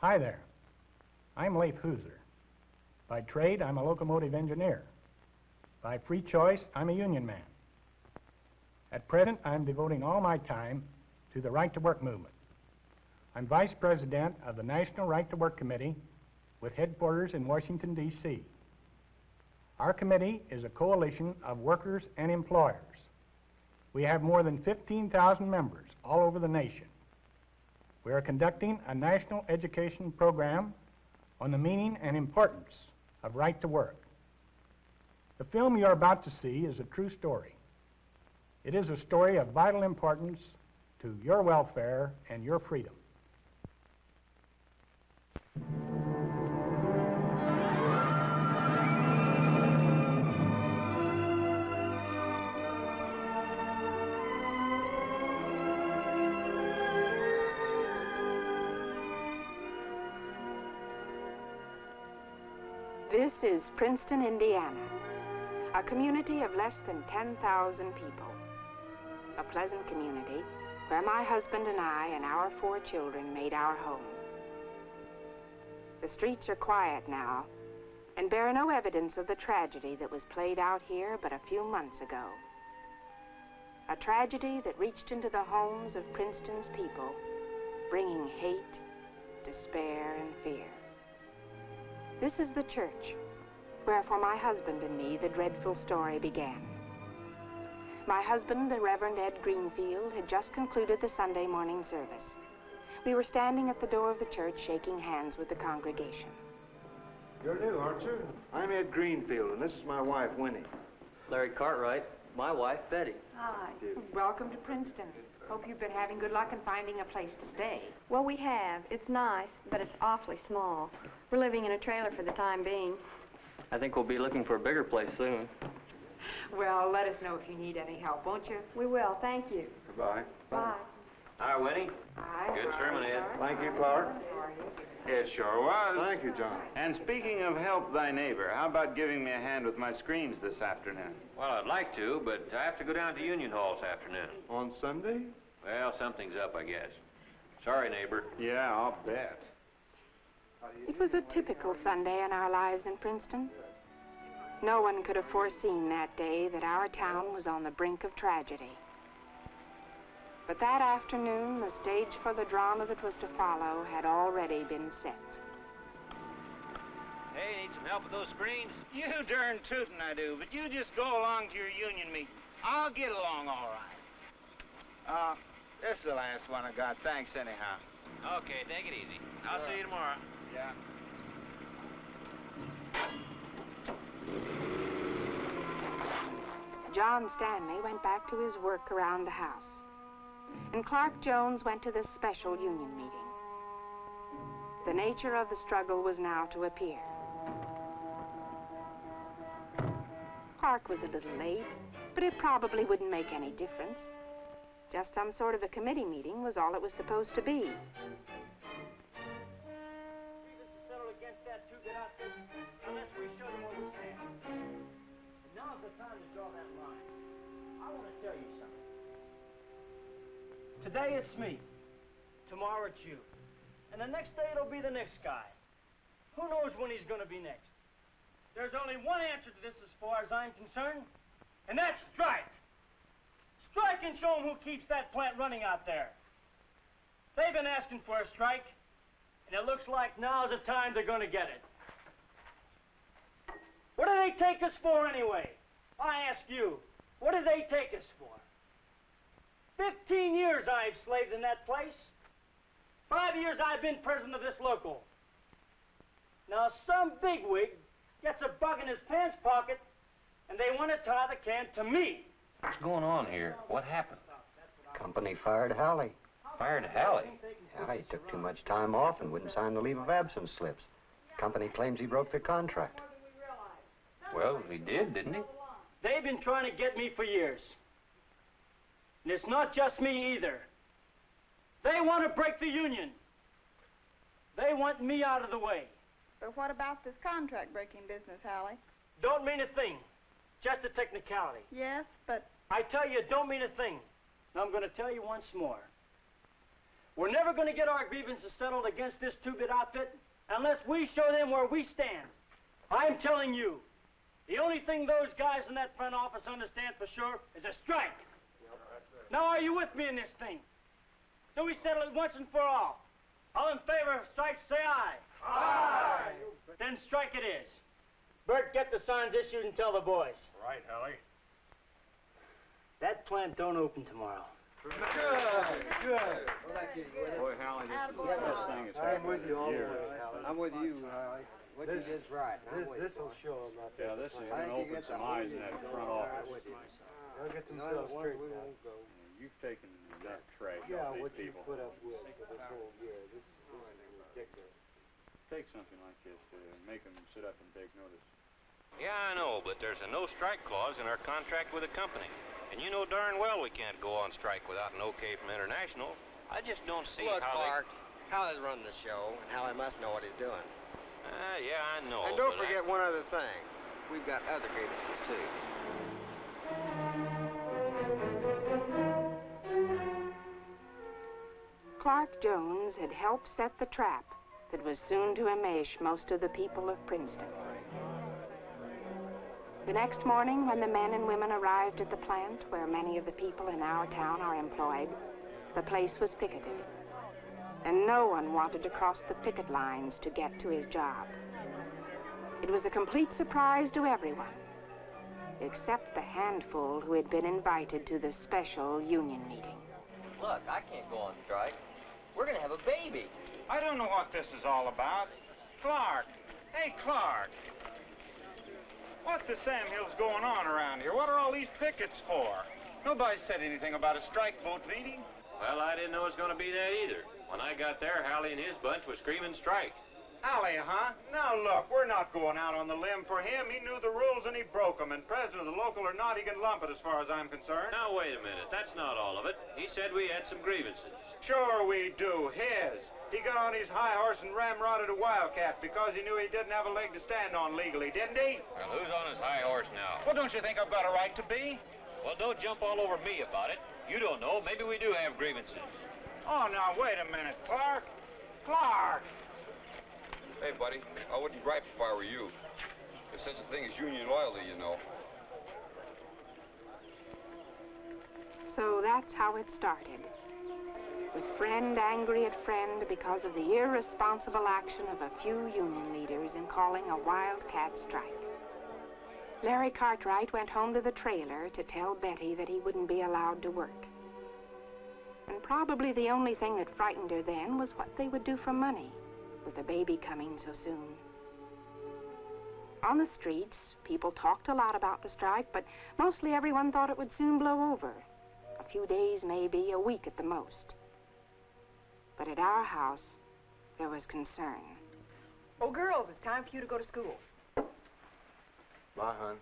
Hi there. I'm Leif Hooser. By trade, I'm a locomotive engineer. By free choice, I'm a union man. At present, I'm devoting all my time to the Right to Work movement. I'm Vice President of the National Right to Work Committee with headquarters in Washington, D.C. Our committee is a coalition of workers and employers. We have more than 15,000 members all over the nation. We are conducting a national education program on the meaning and importance of right to work. The film you are about to see is a true story. It is a story of vital importance to your welfare and your freedom. This is Princeton, Indiana, a community of less than 10,000 people. A pleasant community where my husband and I and our 4 children made our home. The streets are quiet now and bear no evidence of the tragedy that was played out here but a few months ago. A tragedy that reached into the homes of Princeton's people, bringing hate, despair, and fear. This is the church where for my husband and me the dreadful story began. My husband, the Reverend Ed Greenfield, had just concluded the Sunday morning service. We were standing at the door of the church shaking hands with the congregation. You're new, aren't you? I'm Ed Greenfield, and this is my wife, Winnie. Larry Cartwright, my wife, Betty. Hi. Welcome to Princeton. Hope you've been having good luck in finding a place to stay. Well, we have. It's nice, but it's awfully small. We're living in a trailer for the time being. I think we'll be looking for a bigger place soon. Well, let us know if you need any help, won't you? We will, thank you. Goodbye. Bye. Hi, Winnie. Hi. Good sermon, Ed. Thank you, Clark. How are you? It sure was. Thank you, John. And speaking of help thy neighbor, how about giving me a hand with my screens this afternoon? Well, I'd like to, but I have to go down to Union Hall this afternoon. On Sunday? Well, something's up, I guess. Sorry, neighbor. Yeah, I'll bet. It was a typical Sunday in our lives in Princeton. No one could have foreseen that day that our town was on the brink of tragedy. But that afternoon, the stage for the drama that was to follow had already been set. Hey, need some help with those screens? You darn tootin' I do, but you just go along to your union meeting. I'll get along all right. This is the last one I got. Thanks anyhow. Okay, take it easy. I'll see you tomorrow. Yeah. John Stanley went back to his work around the house, and Clark Jones went to this special union meeting. The nature of the struggle was now to appear. Clark was a little late, but it probably wouldn't make any difference. Just some sort of a committee meeting was all it was supposed to be. Settle against that two-get-out unless we show them where we stand. And now's the time to draw that line. I want to tell you something. Today it's me. Tomorrow it's you. And the next day it'll be the next guy. Who knows when he's going to be next? There's only one answer to this as far as I'm concerned, and that's strike. Strike and show them who keeps that plant running out there. They've been asking for a strike, and it looks like now's the time they're going to get it. What do they take us for anyway? I ask you, what do they take us for? 15 years I've slaved in that place. 5 years I've been president of this local. Now some bigwig gets a bug in his pants pocket, and they want to tie the can to me. What's going on here? What happened? Company fired Halley. Fired Halley? Yeah, he took too much time off and wouldn't sign the leave of absence slips. Company claims he broke their contract. Well, he did, didn't he? They've been trying to get me for years. And it's not just me either. They want to break the union. They want me out of the way. But what about this contract-breaking business, Hallie? Don't mean a thing. Just a technicality. Yes, but... I tell you, it don't mean a thing. And I'm going to tell you once more. We're never going to get our grievances settled against this two-bit outfit unless we show them where we stand. I'm telling you, the only thing those guys in that front office understand for sure is a strike. Now, are you with me in this thing? Do we settle it once and for all? All in favor of strike, say aye. Aye. Then strike it is. Bert, get the signs issued and tell the boys. Right, Hallie. That plant don't open tomorrow. Good. Boy, Hallie, this is the best thing that's happened. I'm with you all the way, Hallie. I'm with you, Hallie. What you did's right. This will show them out there. Yeah, this is going to open some eyes in that front office. They'll get themselves straight. You've taken that trash off these people. Put up with for this whole year. This is ridiculous. Take something like this to make them sit up and take notice. Yeah, I know, but there's a no-strike clause in our contract with the company. And you know darn well we can't go on strike without an okay from International. I just don't see Look, how Clark, Hallie's running the show, and Hallie must know what he's doing. Yeah, I know. And don't forget one other thing. We've got other grievances, too. Clark Jones had helped set the trap that was soon to enmesh most of the people of Princeton. The next morning, when the men and women arrived at the plant where many of the people in our town are employed, the place was picketed, and no one wanted to cross the picket lines to get to his job. It was a complete surprise to everyone, except the handful who had been invited to the special union meeting. Look, I can't go on strike. We're going to have a baby. I don't know what this is all about. Clark. Hey, Clark. What the Sam Hill's going on around here? What are all these pickets for? Nobody said anything about a strike vote meeting. Well, I didn't know it was going to be that either. When I got there, Hallie and his bunch was screaming strike. Hallie, huh? Now look, we're not going out on the limb for him. He knew the rules and he broke them. And president of the local or not, he can lump it as far as I'm concerned. Now, wait a minute. That's not all of it. He said we had some grievances. Sure we do. His. He got on his high horse and ramrodded a wildcat because he knew he didn't have a leg to stand on legally, didn't he? Well, who's on his high horse now? Well, don't you think I've got a right to be? Well, don't jump all over me about it. You don't know. Maybe we do have grievances. Oh, now, wait a minute, Clark. Clark! Hey, buddy, I wouldn't gripe if I were you. There's such a thing as union loyalty, you know. So that's how it started. With friend angry at friend because of the irresponsible action of a few union leaders in calling a wildcat strike. Larry Cartwright went home to the trailer to tell Betty that he wouldn't be allowed to work. And probably the only thing that frightened her then was what they would do for money, with the baby coming so soon. On the streets, people talked a lot about the strike, but mostly everyone thought it would soon blow over. A few days, maybe, a week at the most. But at our house, there was concern. Oh, girls, it's time for you to go to school. Bye, hon.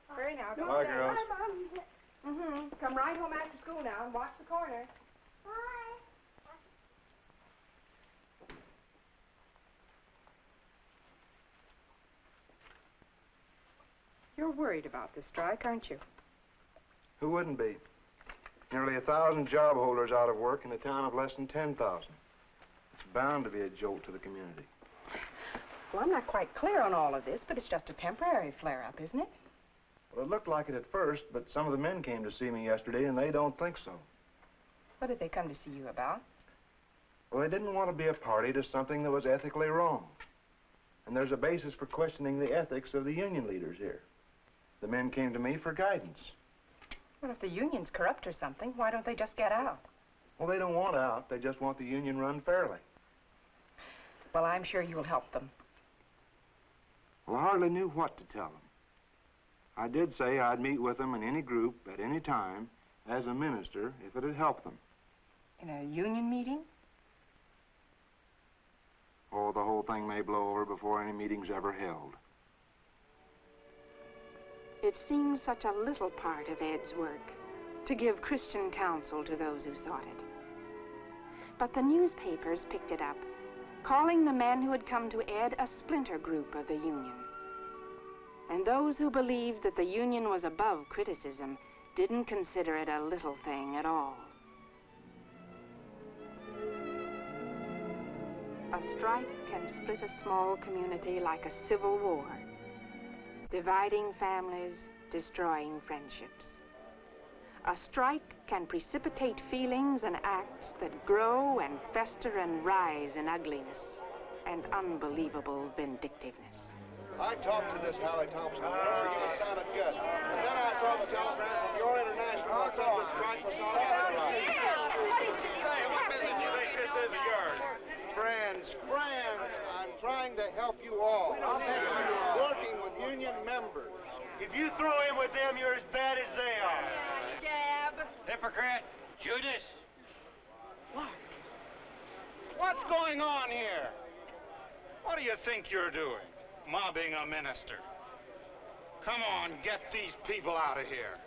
Hurry now. Don't Bye, stay. girls. Bye, Mom. Come right home after school now and watch the corner. Bye. You're worried about this strike, aren't you? Who wouldn't be? Nearly 1,000 job holders out of work in a town of less than 10,000. It's bound to be a jolt to the community. Well, I'm not quite clear on all of this, but it's just a temporary flare-up, isn't it? Well, it looked like it at first, but some of the men came to see me yesterday, and they don't think so. What did they come to see you about? Well, they didn't want to be a party to something that was ethically wrong. And there's a basis for questioning the ethics of the union leaders here. The men came to me for guidance. Well, if the union's corrupt or something, why don't they just get out? Well, they don't want out. They just want the union run fairly. Well, I'm sure you'll help them. Well, I hardly knew what to tell them. I did say I'd meet with them in any group at any time as a minister if it'd help them. In a union meeting? Oh, the whole thing may blow over before any meeting's ever held. It seemed such a little part of Ed's work to give Christian counsel to those who sought it. But the newspapers picked it up, calling the men who had come to Ed a splinter group of the union. And those who believed that the union was above criticism didn't consider it a little thing at all. A strike can split a small community like a civil war, dividing families, destroying friendships. A strike can precipitate feelings and acts that grow and fester and rise in ugliness and unbelievable vindictiveness. I talked to this Hallie Thompson. Her argument sounded good. And then I saw the telegram from your International that said the strike was not authorized. Say, what business do you think this is of yours? Friends, I'm trying to help you all. I'm working with union members. If you throw in with them, you're as bad as they are. Dab. Hypocrite. Judas. What? What's going on here? What do you think you're doing? Mobbing a minister. Come on, get these people out of here.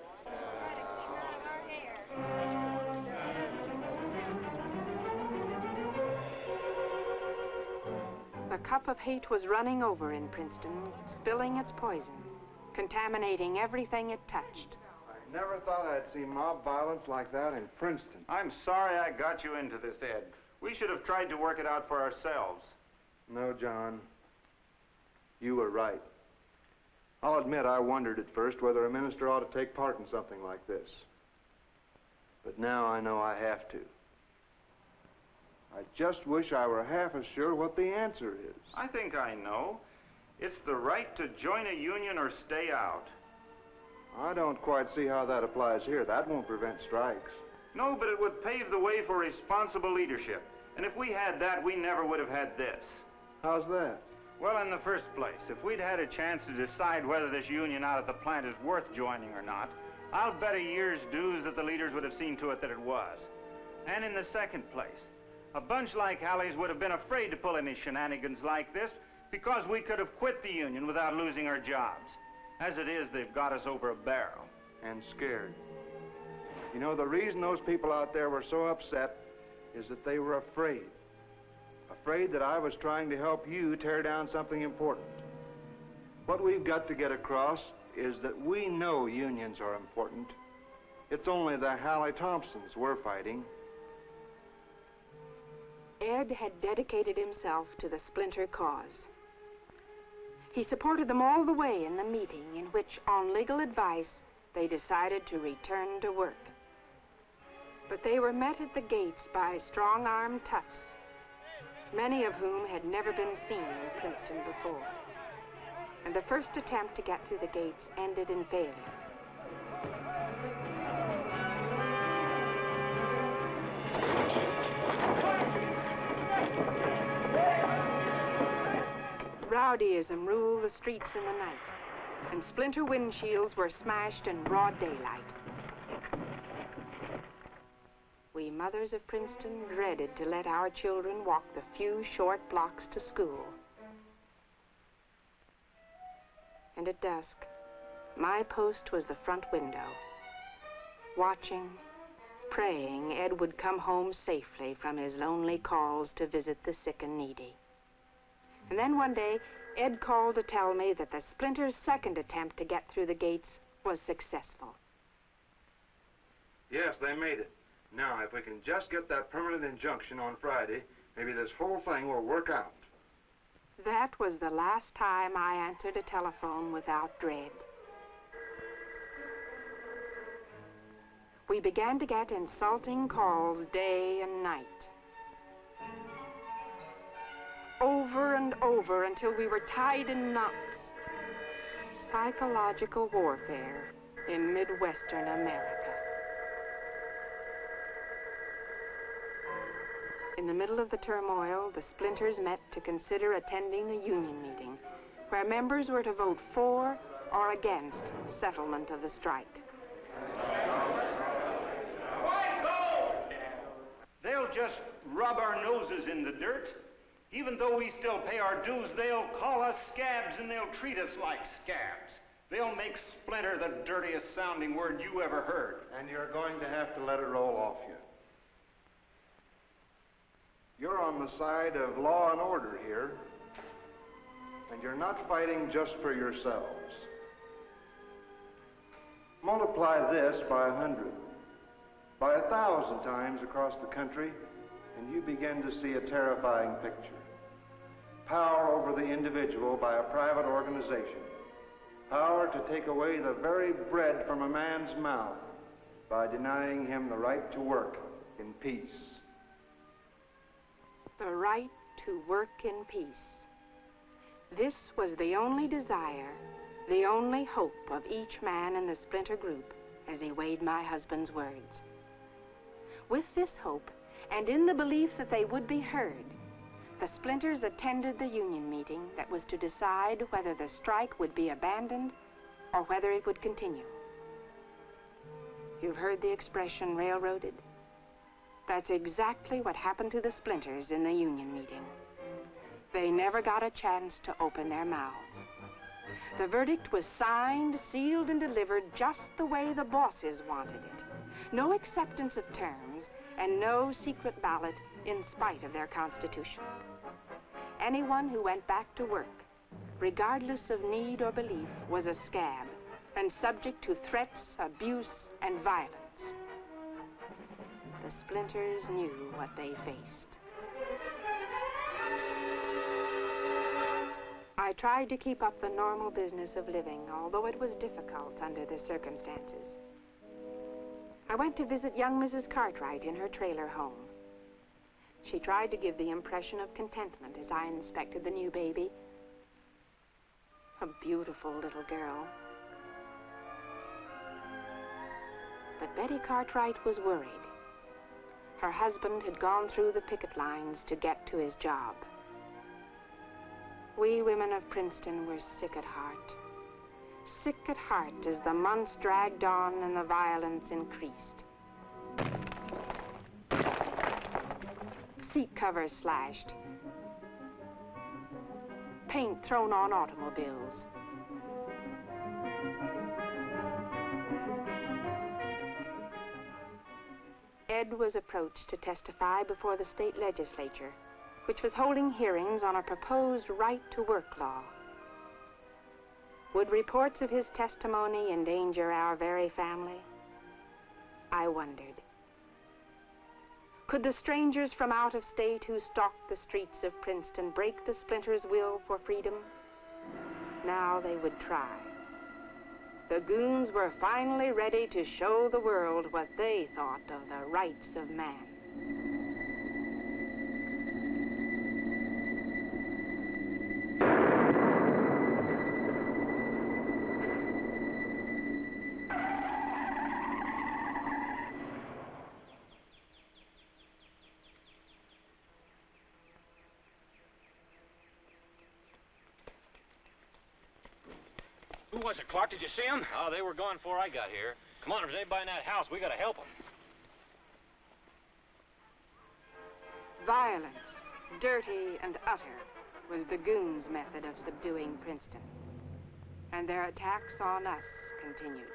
The cup of hate was running over in Princeton, spilling its poison, contaminating everything it touched. I never thought I'd see mob violence like that in Princeton. I'm sorry I got you into this, Ed. We should have tried to work it out for ourselves. No, John. You were right. I'll admit I wondered at first whether a minister ought to take part in something like this. But now I know I have to. I just wish I were half as sure what the answer is. I think I know. It's the right to join a union or stay out. I don't quite see how that applies here. That won't prevent strikes. No, but it would pave the way for responsible leadership. And if we had that, we never would have had this. How's that? Well, in the first place, if we'd had a chance to decide whether this union out at the plant is worth joining or not, I'll bet a year's dues that the leaders would have seen to it that it was. And in the second place, a bunch like Hallie's would have been afraid to pull any shenanigans like this because we could have quit the union without losing our jobs. As it is, they've got us over a barrel. And scared. You know, the reason those people out there were so upset is that they were afraid. Afraid that I was trying to help you tear down something important. What we've got to get across is that we know unions are important. It's only the Hallie Thompsons we're fighting. Ed had dedicated himself to the splinter cause. He supported them all the way in the meeting in which, on legal advice, they decided to return to work. But they were met at the gates by strong-armed toughs, many of whom had never been seen in Princeton before. And the first attempt to get through the gates ended in failure. Rowdyism ruled the streets in the night, and splinter windshields were smashed in broad daylight. We mothers of Princeton dreaded to let our children walk the few short blocks to school. And at dusk, my post was the front window. Watching, praying Ed would come home safely from his lonely calls to visit the sick and needy. And then one day, Ed called to tell me that the Splinter's second attempt to get through the gates was successful. Yes, they made it. Now, if we can just get that permanent injunction on Friday, maybe this whole thing will work out. That was the last time I answered a telephone without dread. We began to get insulting calls day and night. Over and over until we were tied in knots. Psychological warfare in Midwestern America. In the middle of the turmoil, the splinters met to consider attending a union meeting where members were to vote for or against settlement of the strike. Why go? They'll just rub our noses in the dirt. Even though we still pay our dues, they'll call us scabs and they'll treat us like scabs. They'll make splinter the dirtiest sounding word you ever heard. And you're going to have to let it roll off you. You're on the side of law and order here, and you're not fighting just for yourselves. Multiply this by 100, by 1,000 times across the country, and you begin to see a terrifying picture. power over the individual by a private organization, power to take away the very bread from a man's mouth by denying him the right to work in peace. The right to work in peace. This was the only desire, the only hope of each man in the splinter group as he weighed my husband's words. With this hope, and in the belief that they would be heard, the splinters attended the union meeting that was to decide whether the strike would be abandoned or whether it would continue. You've heard the expression railroaded? That's exactly what happened to the splinters in the union meeting. They never got a chance to open their mouths. The verdict was signed, sealed, and delivered just the way the bosses wanted it. No acceptance of terms, and no secret ballot in spite of their constitution. Anyone who went back to work, regardless of need or belief, was a scab and subject to threats, abuse, and violence. The splinters knew what they faced. I tried to keep up the normal business of living, although it was difficult under the circumstances. I went to visit young Mrs. Cartwright in her trailer home. She tried to give the impression of contentment as I inspected the new baby. A beautiful little girl. But Betty Cartwright was worried. Her husband had gone through the picket lines to get to his job. We women of Princeton were sick at heart. Sick at heart as the months dragged on and the violence increased. Seat covers slashed. Paint thrown on automobiles. Ed was approached to testify before the state legislature, which was holding hearings on a proposed right-to-work law. Would reports of his testimony endanger our very family? I wondered. Could the strangers from out of state who stalked the streets of Princeton break the splinters' will for freedom? Now they would try. The goons were finally ready to show the world what they thought of the rights of man. Who was it, Clark? Did you see him? Oh, they were gone before I got here. Come on, if there's anybody in that house, we gotta help them. Violence, dirty and utter, was the goons' method of subduing Princeton. And their attacks on us continued.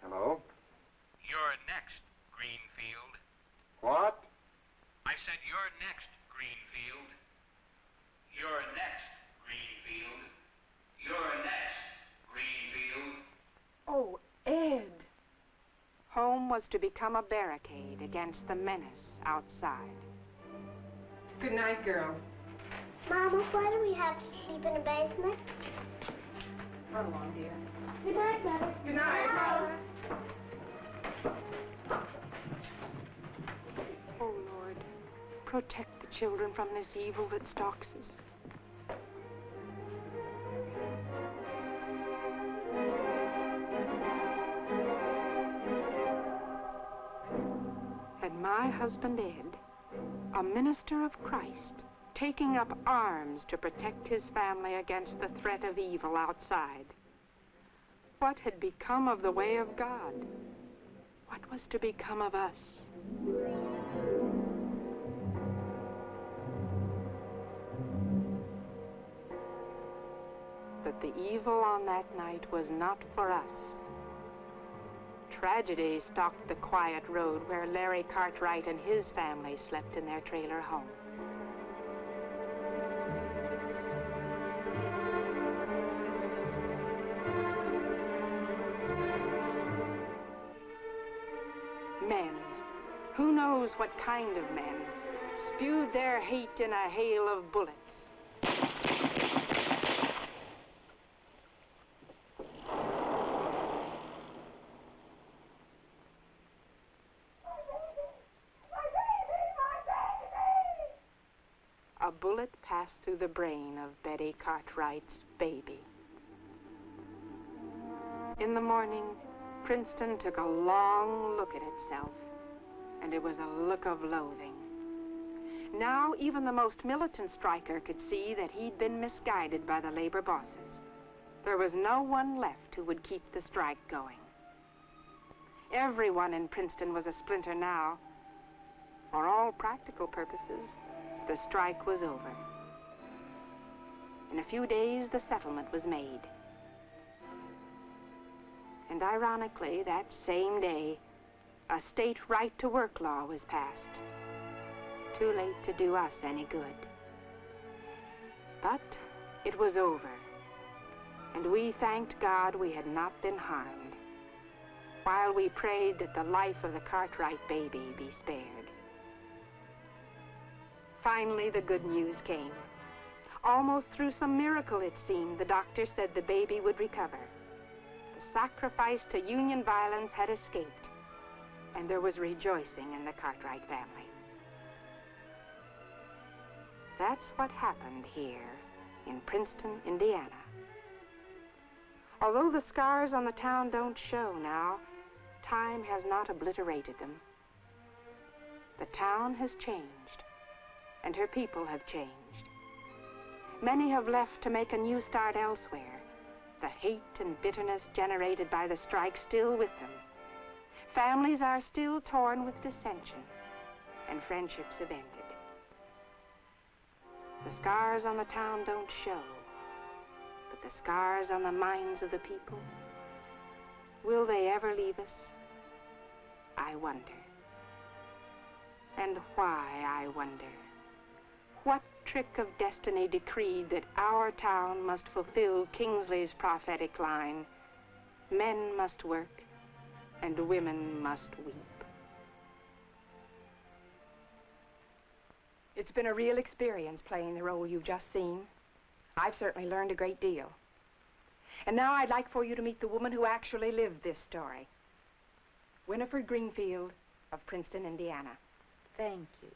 Hello? You're next, Greenfield. What? I said you're next, Greenfield. You're next, Greenfield. You're next, Greenfield. Oh, Ed! Home was to become a barricade against the menace outside. Good night, girls. Mama, why do we have to sleep in the basement? Run along, dear. Good night, Mother. Good night. Oh, Lord, protect the children from this evil that stalks us. And my husband Ed, a minister of Christ, taking up arms to protect his family against the threat of evil outside. What had become of the way of God? What was to become of us? But the evil on that night was not for us. Tragedy stalked the quiet road where Larry Cartwright and his family slept in their trailer home. Men who knows what kind of men spewed their hate in a hail of bullets. A bullet passed through the brain of Betty Cartwright's baby. In the morning, Princeton took a long look at itself, and it was a look of loathing. Now, even the most militant striker could see that he'd been misguided by the labor bosses. There was no one left who would keep the strike going. Everyone in Princeton was a splinter now. For all practical purposes, the strike was over. In a few days, the settlement was made. And ironically, that same day, a state right-to-work law was passed. Too late to do us any good. But it was over, and we thanked God we had not been harmed, while we prayed that the life of the Cartwright baby be spared. Finally, the good news came. Almost through some miracle, it seemed, the doctor said the baby would recover. The sacrifice to Union violence had escaped, and there was rejoicing in the Cartwright family. That's what happened here in Princeton, Indiana. Although the scars on the town don't show now, time has not obliterated them. The town has changed, and her people have changed. Many have left to make a new start elsewhere, the hate and bitterness generated by the strike still with them. Families are still torn with dissension, and friendships have ended. The scars on the town don't show, but the scars on the minds of the people, will they ever leave us? I wonder. And why, I wonder? What trick of destiny decreed that our town must fulfill Kingsley's prophetic line, men must work and women must weep? It's been a real experience playing the role you've just seen. I've certainly learned a great deal. And now I'd like for you to meet the woman who actually lived this story. Winifred Greenfield of Princeton, Indiana. Thank you.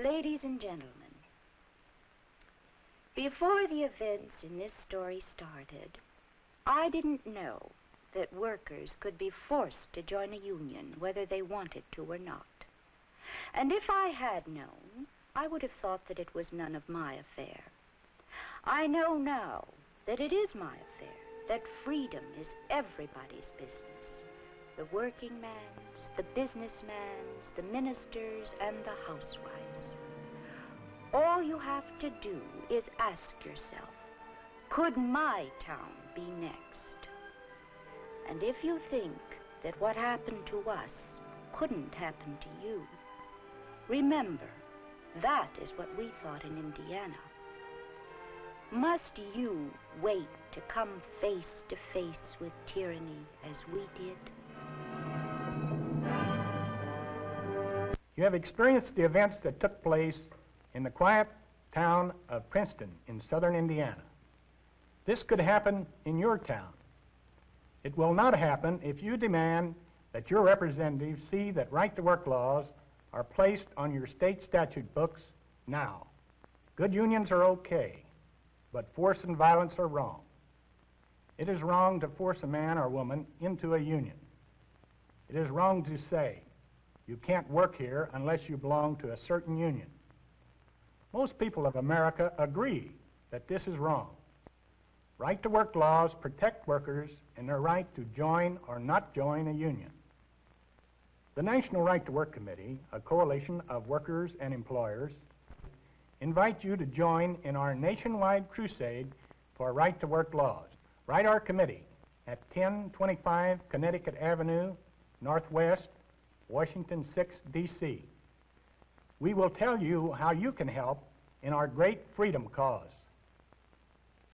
Ladies and gentlemen, before the events in this story started, I didn't know that workers could be forced to join a union whether they wanted to or not. And if I had known, I would have thought that it was none of my affair. I know now that it is my affair, that freedom is everybody's business. The working man's, the businessman's, the minister's, and the housewives. All you have to do is ask yourself, could my town be next? And if you think that what happened to us couldn't happen to you, remember, that is what we thought in Indiana. Must you wait to come face to face with tyranny as we did? You have experienced the events that took place in the quiet town of Princeton in southern Indiana. This could happen in your town. It will not happen if you demand that your representatives see that right-to-work laws are placed on your state statute books now. Good unions are okay, but force and violence are wrong. It is wrong to force a man or woman into a union. It is wrong to say, you can't work here unless you belong to a certain union. Most people of America agree that this is wrong. Right-to-work laws protect workers in their right to join or not join a union. The National Right-to-Work Committee, a coalition of workers and employers, invite you to join in our nationwide crusade for right-to-work laws. Write our committee at 1025 Connecticut Avenue, Northwest, Washington 6, D.C. We will tell you how you can help in our great freedom cause.